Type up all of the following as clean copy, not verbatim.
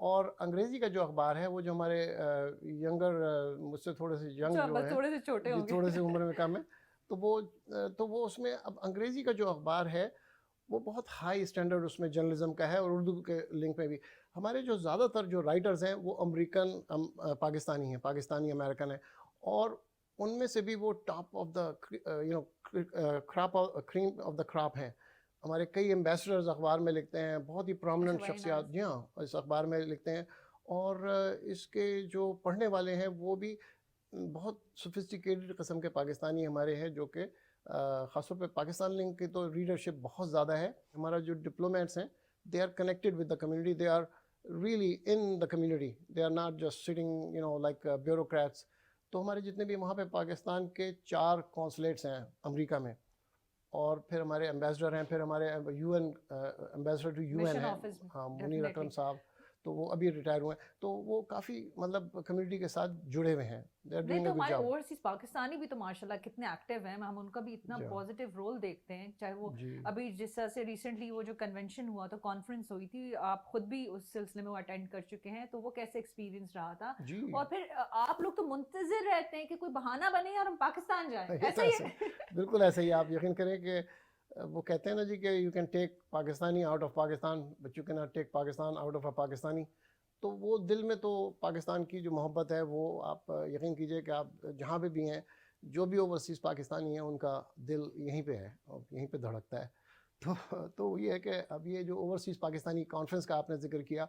اور انگریزی کا جو اخبار ہے وہ جو ہمارے ینگر مجھ سے تھوڑے سے ینگ جو ہیں تھوڑے سے چھوٹے ہوں گے تھوڑے سے عمر میں کم ہے تو وہ اس میں اب انگریزی کا جو اخبار ہے وہ بہت ہائی اسٹینڈرڈ اس میں جرنلزم کا ہے, اور اردو کے لنک میں بھی. ہمارے جو زیادہ تر جو رائٹرز ہیں وہ امریکن پاکستانی ہیں, پاکستانی امریکن ہیں, اور ان میں سے بھی وہ top of the cream of the crop ہیں. ہمارے کئی ایمبیسڈرز اخبار میں لکھتے ہیں, بہت ہی پرومیننٹ شخصیات جی ہاں اس اخبار میں لکھتے ہیں, اور اس کے جو پڑھنے والے ہیں وہ بھی بہت سوفسٹیکیٹڈ قسم کے پاکستانی ہمارے ہیں, جو کہ خاص طور پہ پاکستان لنک کی تو ریڈرشپ بہت زیادہ ہے. ہمارا جو ڈپلومیٹس ہیں they are connected with the community, they are really in the community, they are not just sitting like bureaucrats. تو ہمارے جتنے بھی وہاں پہ پاکستان کے 4 کونسلیٹس ہیں امریکہ میں, اور پھر ہمارے ایمبیسڈر ہیں, پھر ہمارے U N ambassador to U N ہیں, ہاں منیر اکرم صاحب, تو وہ ابھی ریٹائر ہوئے ہیں, تو وہ کافی مطلب کمیونٹی کے ساتھ جڑے ہوئے ہیں. نہیں تو ہمارے اوورسیز پاکستانی بھی تو ماشاءاللہ کتنے ایکٹیو ہیں, ہم ان کا بھی اتنا پازیٹیو رول دیکھتے ہیں, چاہے وہ ابھی جس طرح سے ریسنٹلی وہ جو کنونشن ہوا تو کانفرنس ہوئی تھی, آپ خود بھی اس سلسلے میں وہ اٹینڈ کر چکے ہیں, تو وہ کیسے ایکسپیرینس رہا تھا, اور پھر آپ لوگ تو منتظر رہتے ہیں کہ کوئی بہانہ بنے اور ہم پاکستان جائیں, ایسا ہی ہے؟ بالکل ایسا ہی, آپ یقین کریں کہ وہ کہتے ہیں نا جی کہ you can take Pakistani out of Pakistan but you can not take Pakistan out of a Pakistani. تو وہ دل میں تو پاکستان کی جو محبت ہے وہ آپ یقین کیجئے کہ آپ جہاں پہ بھی ہیں, جو بھی اوورسیز پاکستانی ہیں ان کا دل یہیں پہ ہے اور یہیں پہ دھڑکتا ہے. تو یہ ہے کہ اب یہ جو اوورسیز پاکستانی کانفرنس کا آپ نے ذکر کیا,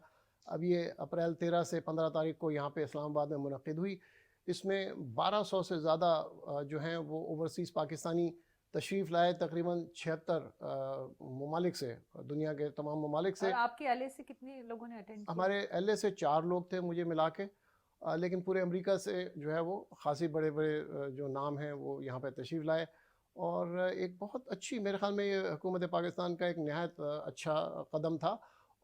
اب یہ اپریل 13 سے 15 تاریخ کو یہاں پہ اسلام آباد میں منعقد ہوئی. اس میں 1200 سے زیادہ جو ہیں وہ اوورسیز پاکستانی تشریف لائے, تقریباً 76 ممالک سے, دنیا کے تمام ممالک سے. اور آپ کے ایل اے سے کتنے لوگوں نے اٹینڈ کیا؟ ہمارے ایل اے سے 4 لوگ تھے مجھے ملا کے, لیکن پورے امریکہ سے جو ہے وہ خاصی بڑے بڑے جو نام ہیں وہ یہاں پہ تشریف لائے, اور ایک بہت اچھی, میرے خیال میں یہ حکومت پاکستان کا ایک نہایت اچھا قدم تھا,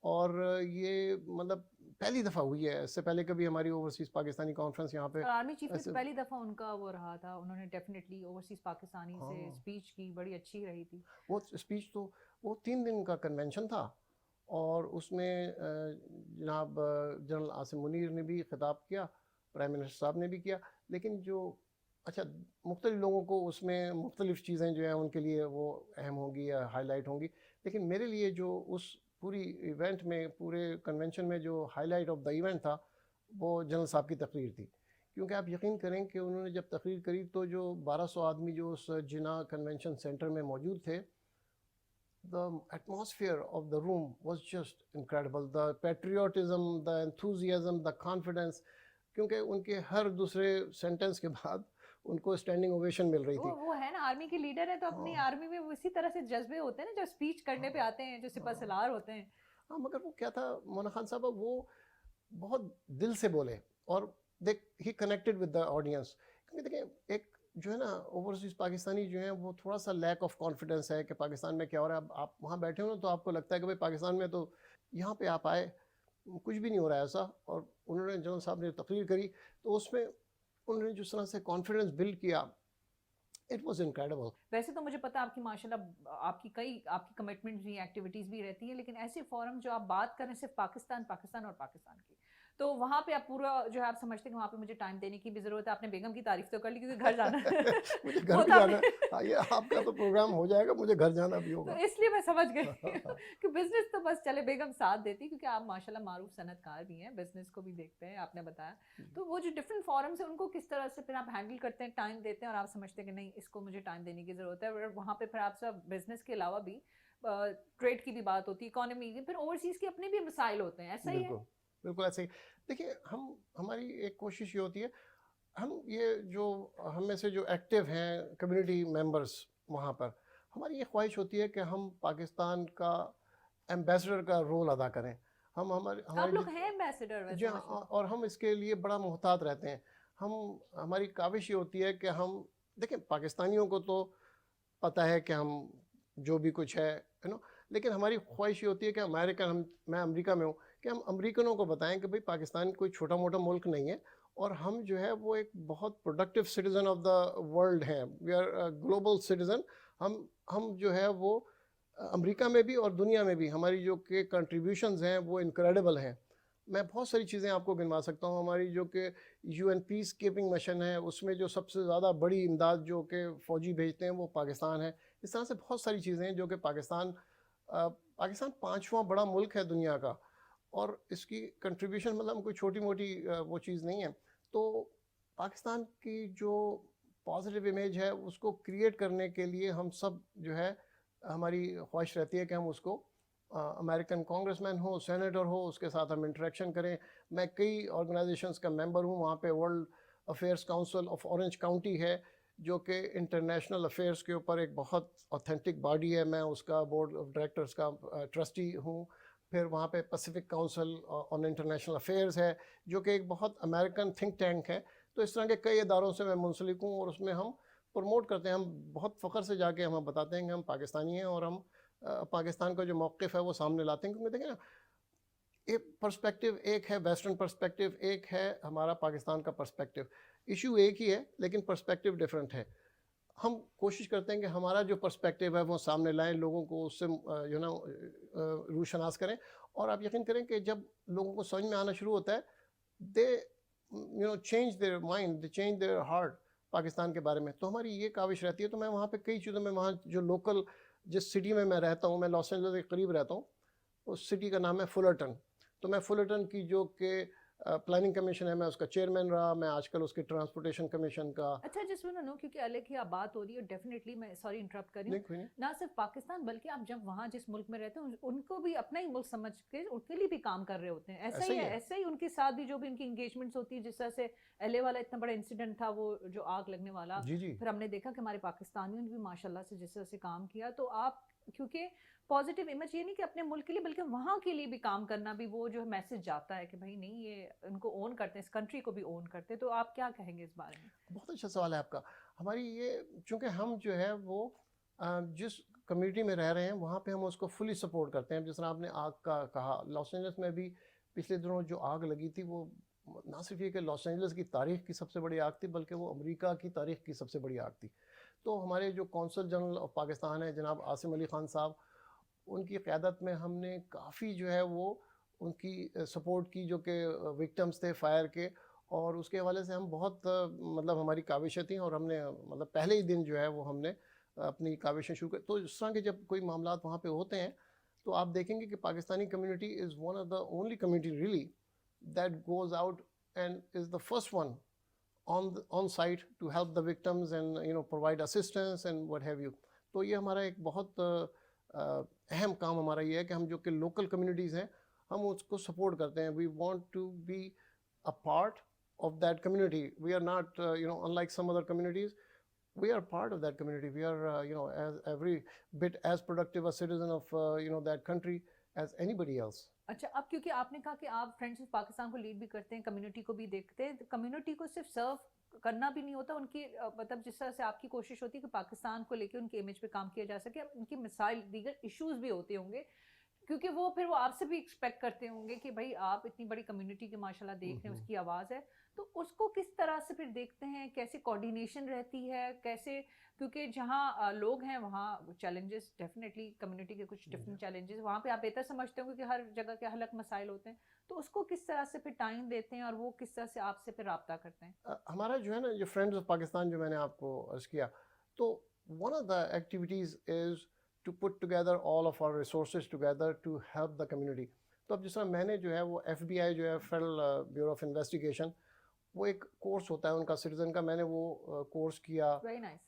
اور یہ مطلب پہلی دفعہ ہوئی ہے, اس سے پہلے کبھی ہماری اوورسیز پاکستانی کانفرنس یہاں پہ آرمی چیف کی پہلی دفعہ ان کا وہ رہا تھا, انہوں نے ڈیفینیٹلی اوورسیز پاکستانی سے اسپیچ کی, بڑی اچھی رہی تھی وہ اسپیچ. تو وہ 3 دن کا کنونشن تھا, اور اس میں جناب جنرل عاصم منیر نے بھی خطاب کیا, پرائم منسٹر صاحب نے بھی کیا, لیکن جو اچھا مختلف لوگوں کو اس میں مختلف چیزیں جو ہیں ان کے لیے وہ اہم ہوں گی یا ہائی لائٹ ہوں گی, لیکن میرے لیے جو اس پوری ایونٹ میں, پورے کنونشن میں جو high light of the event تھا وہ جنرل صاحب کی تقریر تھی. کیونکہ آپ یقین کریں کہ انہوں نے جب تقریر کری تو جو 1200 آدمی جو اس جنا کنونشن سینٹر میں موجود تھے, the atmosphere of the room was just incredible, the patriotism, the enthusiasm, the confidence, کیونکہ ان کے ہر دوسرے سینٹنس کے بعد ان کو اسٹینڈنگ اوویشن مل رہی تھی. وہ ہے نا آرمی کے لیڈر ہیں, تو اپنی آرمی میں اسی طرح سے جذبے ہوتے ہیں نا, جو اسپیچ کرنے پہ آتے ہیں, جو سپہ سالار ہوتے ہیں. ہاں مگر وہ کیا تھا مونا خان صاحب, وہ بہت دل سے بولے, اور ہی کنیکٹڈ ود دا آڈینس. کیونکہ دیکھیں ایک جو ہے نا اوورسیز پاکستانی جو ہیں وہ تھوڑا سا لیک آف کانفیڈنس ہے کہ پاکستان میں کیا ہو رہا ہے. اب آپ وہاں بیٹھے ہو نا تو آپ کو لگتا ہے کہ بھائی پاکستان میں تو یہاں پہ آپ آئے کچھ بھی نہیں ہو رہا ہے ایسا. اور انہوں نے جنرل صاحب نے تقریر کری تو اس میں انہوں نے جس طرح سے کانفیڈنس بلڈ کیا, اٹ واز انکریڈیبل. ویسے تو مجھے پتا آپ کی ماشاءاللہ آپ کی کمٹمنٹ بھی, ایکٹیویٹیز بھی رہتی ہیں, لیکن ایسے فورم جو آپ بات کر رہے ہیں صرف پاکستان اور پاکستان کی, تو وہاں پہ آپ پورا جو ہے آپ سمجھتے ہیں کہ وہاں پہ مجھے ٹائم دینے کی بھی ضرورت ہے. آپ نے بیگم کی تعریف تو کر لی کیونکہ گھر جانا مجھے گھر بھی جانا ہے, آپ کا تو پروگرام ہو جائے گا, مجھے گھر جانا بھی ہوگا. تو اس لیے میں سمجھ گئی کہ بزنس تو بس چلے, بیگم ساتھ دیتی, کیونکہ آپ ماشاءاللہ معروف صنعت کار بھی ہیں, بزنس کو بھی دیکھتے ہیں, آپ نے بتایا. تو وہ جو ڈفرینٹ فورمس ہیں ان کو کس طرح سے پھر آپ ہینڈل کرتے ہیں, ٹائم دیتے ہیں, اور آپ سمجھتے ہیں کہ نہیں اس کو مجھے ٹائم دینے کی ضرورت ہے. اور وہاں پہ پھر آپ سب بزنس کے علاوہ بھی ٹریڈ کی بھی بات ہوتی ہے, اکانومی کی, پھر اوورسیز کے اپنے بھی مسائل ہوتے ہیں, ایسا ہی ہے؟ بالکل ایسے ہی. دیکھیے ہماری ایک کوشش یہ ہوتی ہے, ہم یہ جو ہم میں سے جو ایکٹیو ہیں کمیونٹی ممبرس وہاں پر, ہماری یہ خواہش ہوتی ہے کہ ہم پاکستان کا ایمبیسڈر کا رول ادا کریں. ہم آپ لوگ ہیں ایمبیسڈر ویسے؟ جی ہاں, اور ہم اس کے لیے بڑا محتاط رہتے ہیں. ہماری کاوش یہ ہوتی ہے کہ ہم دیکھیں پاکستانیوں کو تو پتہ ہے کہ ہم جو بھی کچھ ہے لیکن ہماری خواہش یہ ہوتی ہے کہ میں امریکہ میں ہوں, کہ ہم امریکنوں کو بتائیں کہ بھئی پاکستان کوئی چھوٹا موٹا ملک نہیں ہے, اور ہم جو ہے وہ ایک بہت productive citizen of the world ہیں. We are global citizen. ہم جو ہے وہ امریکہ میں بھی اور دنیا میں بھی ہماری جو کہ کنٹریبیوشنز ہیں وہ انکریڈیبل ہیں. میں بہت ساری چیزیں آپ کو گنوا سکتا ہوں. ہماری جو کہ UN پیس کیپنگ مشن ہے, اس میں جو سب سے زیادہ بڑی امداد جو کہ فوجی بھیجتے ہیں وہ پاکستان ہے. اس طرح سے بہت ساری چیزیں ہیں جو کہ پاکستان 5واں بڑا ملک ہے دنیا کا, اور اس کی کنٹریبیوشن مطلب کوئی چھوٹی موٹی وہ چیز نہیں ہے. تو پاکستان کی جو پازیٹیو امیج ہے اس کو کریٹ کرنے کے لیے ہم سب جو ہے, ہماری خواہش رہتی ہے کہ ہم اس کو امریکن کانگریس مین ہو, سینیٹر ہو, اس کے ساتھ ہم انٹریکشن کریں. میں کئی آرگنائزیشنز کا ممبر ہوں, وہاں پہ world affairs council of orange county ہے جو کہ انٹرنیشنل افیئرس کے اوپر ایک بہت اوتھینٹک باڈی ہے. میں اس کا بورڈ آف ڈائریکٹرس کا ٹرسٹی ہوں. پھر وہاں پہ Pacific council on international affairs ہے جو کہ ایک بہت امریکن تھنک ٹینک ہے. تو اس طرح کے کئی اداروں سے میں منسلک ہوں, اور اس میں ہم پروموٹ کرتے ہیں. ہم بہت فخر سے جا کے ہم بتاتے ہیں کہ ہم پاکستانی ہیں, اور ہم پاکستان کا جو موقف ہے وہ سامنے لاتے ہیں. کیونکہ دیکھیں نا, ایک پرسپیکٹیو ایک ہے ویسٹرن پرسپیکٹیو, ایک ہے ہمارا پاکستان کا پرسپیکٹیو. ایشو ایک ہی ہے لیکن پرسپیکٹیو ڈفرینٹ ہے. ہم کوشش کرتے ہیں کہ ہمارا جو پرسپیکٹیو ہے وہ سامنے لائیں, لوگوں کو اس سے روشناس کریں. اور آپ یقین کریں کہ جب لوگوں کو سمجھ میں آنا شروع ہوتا ہے, they change their mind, they change their heart Pakistan کے بارے میں. تو ہماری یہ کاوش رہتی ہے. تو میں وہاں پہ کئی چیزوں میں, وہاں جو لوکل جس سٹی میں رہتا ہوں, میں لاس اینجلس کے قریب رہتا ہوں, اس سٹی کا نام ہے فلرٹن. تو میں فلرٹن کی جو کہ پلاننگ کمیشن ہے, میں اس کا چیئرمین رہا. میں آج کل اس کے ٹرانسپورٹیشن کمیشن کا. اچھا جس میں نو, کیونکہ الگ ہی آپ بات ہو رہی ہے, ڈیفینیٹلی میں سوری انٹرپٹ کر رہی ہوں, نہ صرف پاکستان بلکہ آپ جب وہاں جس ملک میں رہتے ہیں ان کو بھی اپنا ہی ملک سمجھ کے ان کے لیے بھی کام کر رہے ہوتے ہیں. ایسا ہی ہے, ایسا ہی ان کے ساتھ بھی جو بھی ان کی انگیجمنٹس ہوتی ہے, جس طرح سے LA والا اتنا بڑا انسیڈنٹ تھا, وہ جو آگ لگنے والا, پھر ہم نے دیکھا کہ ہمارے پاکستانیوں نے بھی ماشاءاللہ سے جس طرح سے کام کیا. تو آپ کیونکہ پازیٹیو امیج یہ نہیں کہ اپنے ملک کے لیے بلکہ وہاں کے لیے بھی کام کرنا, بھی وہ جو میسج جاتا ہے کہ بھائی نہیں, یہ ان کو اون کرتے ہیں, اس کنٹری کو بھی اون کرتے ہیں. تو آپ کیا کہیں گے اس بارے میں؟ بہت اچھا سوال ہے آپ کا. ہماری یہ, چونکہ ہم جو ہے وہ جس کمیونٹی میں رہ رہے ہیں وہاں پہ ہم اس کو فلی سپورٹ کرتے ہیں. جس طرح آپ نے آگ کا کہا, لاس اینجلس میں بھی پچھلے دنوں جو آگ لگی تھی, وہ نہ صرف یہ کہ لاس اینجلس کی تاریخ کی سب سے بڑی آگ تھی, بلکہ وہ امریکہ کی تاریخ کی سب سے بڑی آگ تھی. تو ہمارے جو کونسل جنرل آف پاکستان ہے جناب عاصم علی خان صاحب, ان کی قیادت میں ہم نے کافی جو ہے وہ ان کی سپورٹ کی جو کہ وکٹمز تھے فائر کے. اور اس کے حوالے سے ہم بہت مطلب ہماری کاوشیں تھیں, اور ہم نے مطلب پہلے ہی دن جو ہے وہ ہم نے اپنی کاوشیں شروع کر. تو اس طرح کے جب کوئی معاملات وہاں پہ ہوتے ہیں تو آپ دیکھیں گے کہ Pakistani community is one of the only community really that goes out and is the first one on site to help the victims and provide assistance and what have you. تو یہ ہمارا ایک بہت اہم کام ہمارا یہ ہے کہ ہم جو کہ لوکل کمیونٹیز ہیں ہم اس کو سپورٹ کرتے ہیں. We want to be a part of that community. We are not unlike some other communities, we are part of that community. We are as every bit as productive a citizen of that country as anybody else. اچھا, اب کیونکہ آپ نے کہا کہ آپ friends of Pakistan کو lead بھی کرتے ہیں, کمیونٹی کو بھی دیکھتے ہیں, کمیونٹی کو صرف سرو کرنا بھی نہیں ہوتا, ان کی مطلب جس طرح سے آپ کی کوشش ہوتی ہے کہ پاکستان کو لے کے ان کے امیج پہ کام کیا جا سکے, ان کی مسائل دیگر ایشوز بھی ہوتے ہوں گے, کیونکہ وہ پھر وہ آپ سے بھی ایکسپیکٹ کرتے ہوں گے کہ بھائی آپ اتنی بڑی کمیونٹی کے ماشاءاللہ دیکھ رہے ہیں, اس کی آواز ہے, تو اس کو کس طرح سے پھر دیکھتے ہیں, کیسے کوارڈینیشن رہتی ہے, کیسے, کیونکہ جہاں لوگ ہیں وہاں چیلنجز ڈیفینیٹلی کمیونٹی کے کچھ ڈفرینٹ چیلنجز وہاں پہ آپ بہتر سمجھتے ہوں گے کہ ہر جگہ کے الگ مسائل ہوتے ہیں, تو اس کو کس طرح سے پھر ٹائم دیتے ہیں اور وہ کس طرح سے آپ سے پھر رابطہ کرتے ہیں؟ ہمارا جو ہے نا جو فرینڈز آف پاکستان جو میں نے آپ کو عرض کیا, تو one of the activities is to put together all of our resources together to help the community. تو اب جس طرح میں نے جو ہے وہ FBI جو ہے فیڈرل بیورو آف انویسٹیگیشن, وہ ایک کورس ہوتا ہے ان کا سٹیزن کا, میں نے وہ کورس کیا.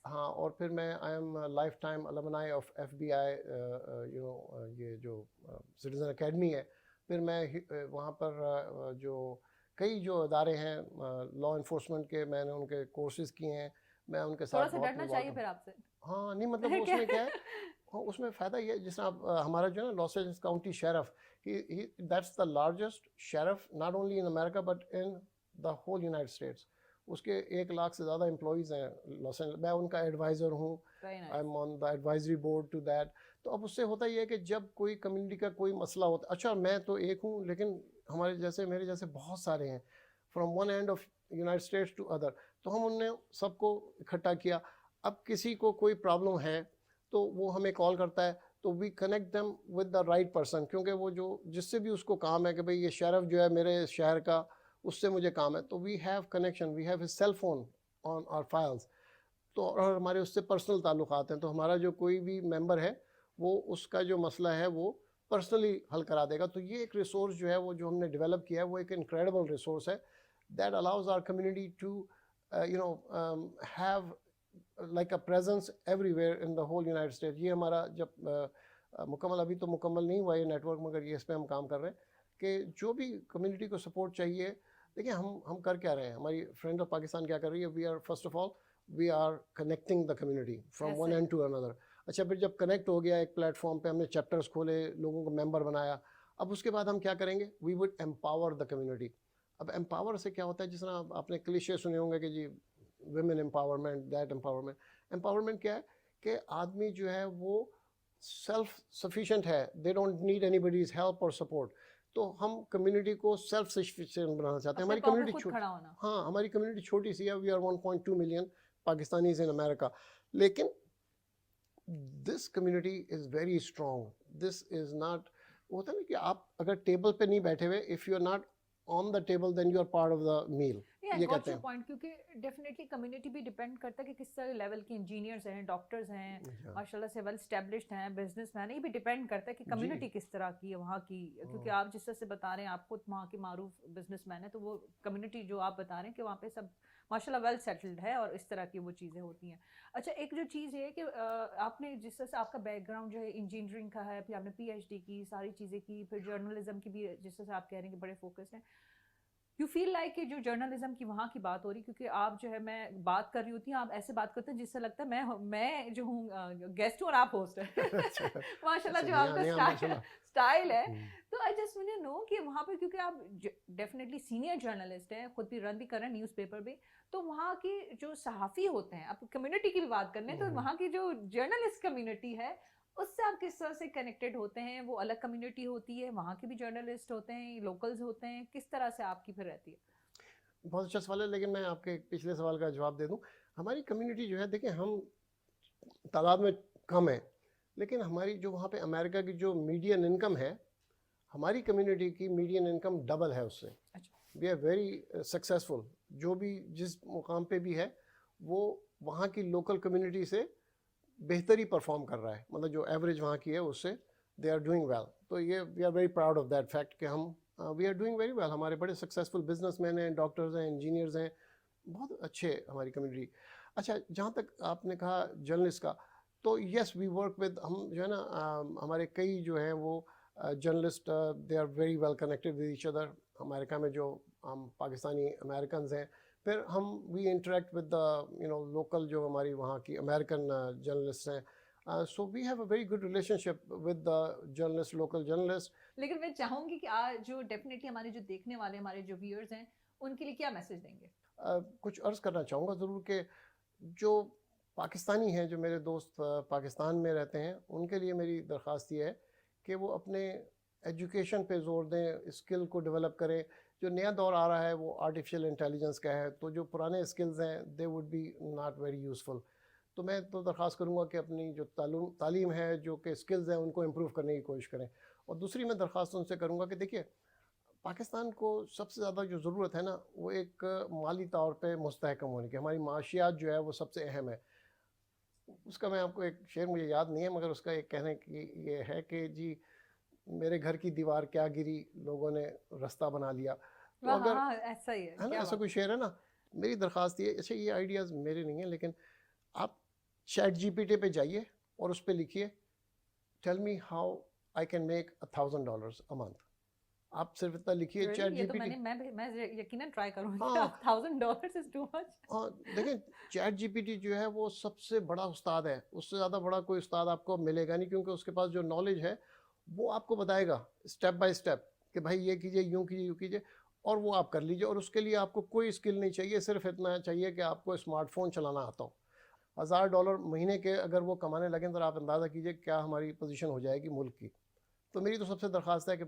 ہاں, اور پھر میں I am life time المنائی of FBI یہ جو سٹیزن اکیڈمی ہے. پھر میں وہاں پر جو کئی جو ادارے ہیں لا انفورسمنٹ کے, میں نے ان کے کورسز کیے ہیں, میں ان کے ساتھ تھوڑا سا ڈرنا چاہیے پھر آپ سے. ہاں نہیں مطلب اس میں کیا ہے, اس میں فائدہ یہ ہے جس طرح ہمارا جو ہے نا Los Angeles county sheriff, that's the largest sheriff not only in America but in the whole United States. اس کے 1 لاکھ سے زیادہ امپلائیز ہیں لاس اینجلس, میں ان کا ایڈوائزر ہوں, I am on the advisory board to that. تو اب اس سے ہوتا یہ ہے کہ جب کوئی کمیونٹی کا کوئی مسئلہ ہوتا, اچھا میں تو ایک ہوں لیکن ہمارے جیسے میرے جیسے بہت سارے ہیں from one end of United States to other, تو ہم ان نے سب کو اکٹھا کیا. اب کسی کو کوئی پرابلم ہے تو وہ ہمیں کال کرتا ہے, تو we connect them with the right person, کیونکہ وہ جو جس سے بھی اس کو کام ہے کہ بھئی یہ شریف جو ہے میرے شہر کا, اس سے مجھے کام ہے, تو we have connection, we have his cell phone on our files, تو اور ہمارے اس سے پرسنل تعلقات ہیں, تو ہمارا جو کوئی بھی ممبر ہے وہ اس کا جو مسئلہ ہے وہ پرسنلی حل کرا دے گا. تو یہ ایک ریسورس جو ہے وہ جو ہم نے ڈیولپ کیا ہے وہ ایک انکریڈیبل ریسورس ہے that allows our community to have like a presence everywhere in the whole United States. یہ ہمارا جب مکمل, ابھی تو مکمل نہیں ہوا یہ نیٹ ورک, مگر یہ اس پہ ہم کام کر رہے ہیں کہ جو بھی کمیونٹی کو سپورٹ چاہیے. دیکھیں ہم کر کیا رہے ہیں, ہماری فرینڈ آف پاکستان کیا کر رہی ہے, we are first of all we are connecting the community from one end to اندر. اچھا, پھر جب کنیکٹ ہو گیا ایک پلیٹ فارم پہ, ہم نے چیپٹرس کھولے, لوگوں کو ممبر بنایا, اب اس کے بعد ہم کیا کریں گے, we would empower the community. اب امپاور سے کیا ہوتا ہے, جس طرح آپ نے کلیشے سنے ہوں گے کہ جی women empowerment, that empowerment. Empowerment کیا ہے کہ آدمی جو ہے وہ سیلف سفیشینٹ ہے, they don't need any bodies help اور سپورٹ. تو ہم کمیونٹی کو سیلف سفیشینٹ بنانا چاہتے ہیں. ہماری کمیونٹی چھوٹی, ہاں ہماری کمیونٹی چھوٹی سی ہے, we are 1.2 million Pakistanis in America, لیکن this community is very strong. This is not, ہوتا ہے نا کہ آپ اگر ٹیبل پہ نہیں بیٹھے ہوئے, if you are not on the table then you are part of the meal. یہ کہتے ہیں پوائنٹ, کیونکہ ڈیفینیٹلی کمیونٹی بھی ڈیپینڈ کرتا ہے کہ کس طرح لیول کے انجینئرز ہیں, ڈاکٹرز ہیں, ماشاء اللہ سے ویل اسٹیبلشڈ ہیں, بزنس مین, یہ بھی ڈیپینڈ کرتا ہے کہ کمیونٹی کس طرح کی ہے وہاں کی. کیونکہ آپ جس طرح سے بتا رہے ہیں, آپ خود وہاں کے معروف بزنس مین ہیں, تو وہ کمیونٹی جو آپ بتا رہے ہیں کہ وہاں پہ سب ماشاء اللہ ویل سیٹلڈ ہے اور اس طرح کی وہ چیزیں ہوتی ہیں. اچھا, ایک جو چیز یہ ہے کہ آپ نے جس طرح سے آپ کا بیک گراؤنڈ جو ہے انجینئرنگ کا ہے, پھر آپ نے پی ایچ ڈی کی, ساری چیزیں کی, پھر جرنلزم کی بھی جس طرح سے آپ کہہ رہے ہیں کہ بڑے فوکس ہیں, یو فیل لائک کہ جو جرنلزم کی وہاں کی بات ہو رہی, کیونکہ آپ جو ہے میں بات کر رہی ہوتی ہوں, آپ ایسے بات کرتے ہیں جس سے لگتا ہے میں جو ہوں گیسٹ ہوں اور آپ ہوسٹ ہیں ماشاء اللہ, جو آپ کا اسٹائل ہے. تو I just want to know کہ وہاں پہ, کیونکہ آپ ڈیفینیٹلی سینئر جرنلسٹ ہیں, خود بھی رن بھی کر رہے ہیں نیوز پیپر بھی, تو وہاں کی جو صحافی ہوتے ہیں, آپ کمیونٹی کی بھی بات کر رہے ہیں, تو وہاں کی جو جرنلسٹ کمیونٹی ہے اس سے آپ کس طرح سے کنیکٹڈ ہوتے ہیں؟ وہ الگ کمیونٹی ہوتی ہے, وہاں کے بھی جرنلسٹ ہوتے ہیں, لوکلز ہوتے ہیں, کس طرح سے آپ کی پھر رہتی ہے؟ بہت اچھا سوال ہے, لیکن میں آپ کے پچھلے سوال کا جواب دے دوں. ہماری کمیونٹی جو ہے, دیکھیں ہم تعداد میں کم ہیں, لیکن ہماری جو وہاں پہ امریکہ کی جو میڈین انکم ہے, ہماری کمیونٹی کی میڈین انکم ڈبل ہے اس سے. We are very successful. جو بھی جس مقام پہ بھی ہے وہ وہاں کی لوکل کمیونٹی سے بہتر ہی پرفارم کر رہا ہے, مطلب جو ایوریج وہاں کی ہے اس سے دے آر ڈوئنگ ویل. تو یہ we are very proud of that fact کہ ہم we are doing very well. ہمارے بڑے سکسیزفل بزنس مین ہیں, ڈاکٹرز ہیں, انجینئرز ہیں, بہت اچھے ہماری کمیونٹی. اچھا, جہاں تک آپ نے کہا جرنلسٹ کا, تو یس وی ورک ود, ہم جو ہے نا ہمارے کئی جو ہیں وہ journalist they are very well connected with each other. America میں جو ہم پاکستانی امیرکنز ہیں, پھر ہم we interact with the local جو ہماری وہاں کی امیرکن جرنلسٹ ہیں. So we have a very good relationship with the journalists, local journalists. لیکن میں چاہوں گی کہ آج جو ڈیفینیٹلی ہمارے جو دیکھنے والے ہمارے جو ویورز ہیں, ان کے لیے کیا میسج دیں گے؟ کچھ عرض کرنا چاہوں گا ضرور کہ جو پاکستانی ہیں, جو میرے دوست پاکستان میں رہتے ہیں, ان کے لیے میری درخواست یہ ہے کہ وہ اپنے ایجوکیشن پہ زور دیں, اسکل کو ڈیولپ کریں. جو نیا دور آ رہا ہے وہ آرٹیفیشیل انٹیلیجنس کا ہے, تو جو پرانے اسکلز ہیں they would be not very useful. تو میں تو درخواست کروں گا کہ اپنی جو تعلیم ہے, جو کہ اسکلز ہیں, ان کو امپروو کرنے کی کوشش کریں. اور دوسری میں درخواست ان سے کروں گا کہ دیکھیے, پاکستان کو سب سے زیادہ جو ضرورت ہے نا, وہ ایک مالی طور پہ مستحکم ہونے کی. ہماری معاشیات جو ہے وہ سب سے اہم ہے. اس کا میں آپ کو ایک شعر مجھے یاد نہیں ہے, مگر اس کا ایک کہنے کی یہ ہے کہ جی میرے گھر کی دیوار کیا گری, لوگوں نے رستہ بنا لیا. تو اگر ایسا ہی ہے نا, ایسا کوئی شعر ہے نا, میری درخواست یہ, اچھا یہ آئیڈیاز میرے نہیں ہیں, لیکن آپ چیٹ جی پی ٹی پہ جائیے اور اس پہ لکھیے tell me how I can make $1,000 a month. آپ صرف اتنا لکھیے چیٹ جی پی ٹی. میں یقیناً ٹرائی کروں گی. $1,000 is too much. ہاں دیکھیں, چیٹ جی پی ٹی جو ہے وہ سب سے بڑا استاد ہے, اس سے زیادہ بڑا کوئی استاد آپ کو ملے گا نہیں, کیونکہ اس کے پاس جو نالج ہے وہ آپ کو بتائے گا اسٹیپ بائی اسٹیپ کہ بھائی یہ کیجیے, یوں کیجیے, یوں کیجیے, اور وہ آپ کر لیجیے. اور اس کے لیے آپ کو کوئی اسکل نہیں چاہیے, صرف اتنا چاہیے کہ آپ کو اسمارٹ فون چلانا آتا ہو. $1,000 مہینے کے اگر وہ کمانے لگیں تو آپ اندازہ کیجیے کیا ہماری پوزیشن ہو جائے گی ملک کی. تو میری تو سب سے درخواست ہے کہ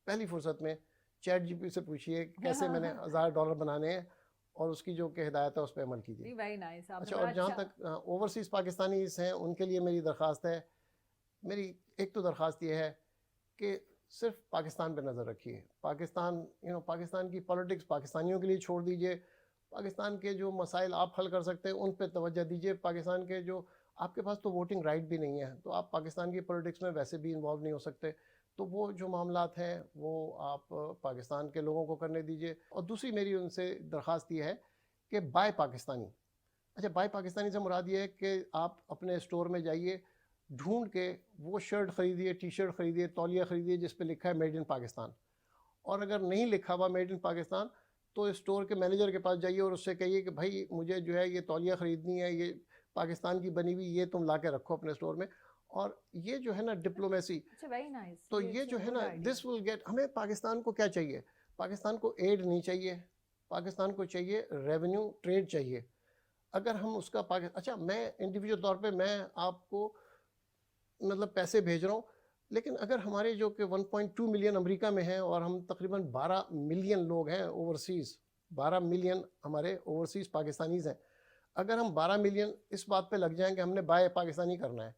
پہلی فرصت میں چیٹ جی پی سے پوچھیے کیسے میں نے $1,000 بنانے ہیں, اور اس کی جو کہ ہدایت ہے اس پہ عمل کیجیے. Very nice. اچھا, اور جہاں تک اوورسیز پاکستانیز ہیں, ان کے لیے میری درخواست ہے میری ایک تو درخواست یہ ہے کہ صرف پاکستان پہ نظر رکھیے. پاکستان کی پالیٹکس پاکستانیوں کے لیے چھوڑ دیجیے. پاکستان کے جو مسائل آپ حل کر سکتے ہیں ان پہ توجہ دیجیے. پاکستان کے جو آپ کے پاس تو ووٹنگ رائٹ بھی نہیں ہے, تو آپ پاکستان کی پولیٹکس میں ویسے بھی انوالو نہیں ہو سکتے. تو وہ جو معاملات ہیں وہ آپ پاکستان کے لوگوں کو کرنے دیجیے. اور دوسری میری ان سے درخواست یہ ہے کہ بائی پاکستانی. اچھا, بائی پاکستانی سے مراد یہ ہے کہ آپ اپنے اسٹور میں جائیے, ڈھونڈ کے وہ شرٹ خریدیے, ٹی شرٹ خریدیے, تولیہ خریدیے جس پہ لکھا ہے میڈ ان پاکستان. اور اگر نہیں لکھا ہوا میڈ ان پاکستان تو اسٹور کے مینیجر کے پاس جائیے اور اس سے کہیے کہ بھائی مجھے جو ہے یہ تولیہ خریدنی ہے, یہ پاکستان کی بنی ہوئی, یہ تم لا کے رکھو اپنے اسٹور میں. اور یہ جو ہے نا ڈپلومیسی, تو یہ جو ہے نا دس ول گیٹ. ہمیں پاکستان کو کیا چاہیے؟ پاکستان کو ایڈ نہیں چاہیے, پاکستان کو چاہیے ریونیو, ٹریڈ چاہیے. اگر ہم اس کا اچھا, میں انڈیویجول طور پہ میں آپ کو مطلب پیسے بھیج رہا ہوں, لیکن اگر ہمارے جو کہ 1.2 ملین امریکہ میں ہیں اور ہم تقریباً 12 ملین لوگ ہیں اوورسیز, 12 ملین ہمارے اوورسیز پاکستانیز ہیں. اگر ہم 12 ملین اس بات پہ لگ جائیں کہ ہم نے بائی پاکستانی کرنا ہے,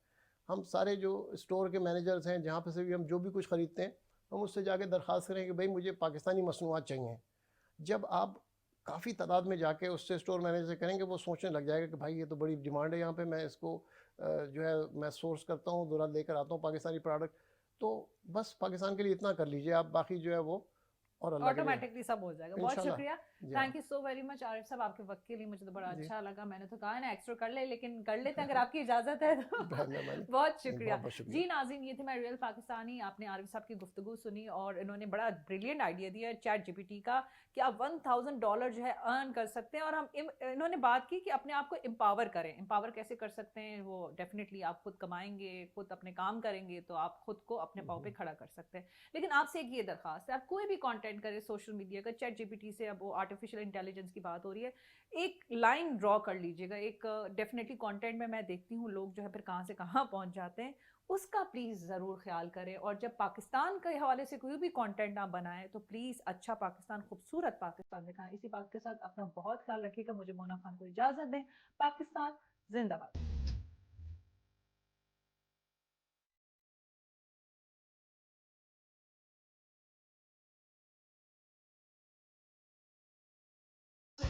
ہم سارے جو اسٹور کے مینیجرز ہیں جہاں پہ سے بھی ہم جو بھی کچھ خریدتے ہیں, ہم اس سے جا کے درخواست کریں کہ بھائی مجھے پاکستانی مصنوعات چاہیے. جب آپ کافی تعداد میں جا کے اس سے اسٹور مینیجر سے کریں گے, وہ سوچنے لگ جائے گا کہ بھائی یہ تو بڑی ڈیمانڈ ہے یہاں پہ, میں اس کو جو ہے میں سورس کرتا ہوں, دورہ لے کر آتا ہوں پاکستانی پروڈکٹ. تو بس پاکستان کے لیے اتنا کر لیجئے آپ, باقی جو ہے وہ اور اللہ کے لیے آٹومیٹکلی سب ہو جائے گا. بہت شکریہ, thank you so very much Arif Sahib, آپ کے وقت کے لیے مجھے تو بڑا اچھا لگا. میں نے تو کہا نا ایکسٹرا کر لے, لیکن کر لیتے ہیں اگر آپ کی اجازت ہے تو. بہت شکریہ. جی ناظرین, یہ تھے میں ریئل پاکستانی. آپ نے عارف صاحب کی گفتگو سنی اور انہوں نے بڑا بریلینٹ آئیڈیا دیا ہے چیٹ جی پی ٹی کا کہ آپ $1000 جو ہے ارن کر سکتے ہیں. اور ہم انہوں نے بات کی کہ اپنے آپ کو امپاور کریں. امپاور کیسے کر سکتے ہیں؟ وہ ڈیفینیٹلی آپ خود کمائیں گے, خود اپنے کام کریں گے تو آپ خود کو اپنے پاؤں پہ کھڑا کر سکتے ہیں. لیکن آپ سے ایک یہ درخواست ہے, آپ کوئی بھی کانٹینٹ کرے سوشل میڈیا کا, چیٹ جی پی ٹی سے, اب وہ آرٹیفیشیل انٹیلیجنس کی بات ہو رہی ہے, ایک لائن ڈرا کر لیجیے گا. ایک ڈیفینیٹلی کانٹینٹ میں دیکھتی ہوں لوگ جو ہے پھر کہاں سے کہاں پہنچ جاتے ہیں, اس کا پلیز ضرور خیال کریں. اور جب پاکستان کے حوالے سے کوئی بھی کانٹینٹ آپ بنائیں تو پلیز اچھا پاکستان, خوبصورت پاکستان دکھائیں. اسی بات کے ساتھ اپنا بہت خیال رکھیے گا. مجھے مونا خان کو اجازت دیں. پاکستان زندہ باد.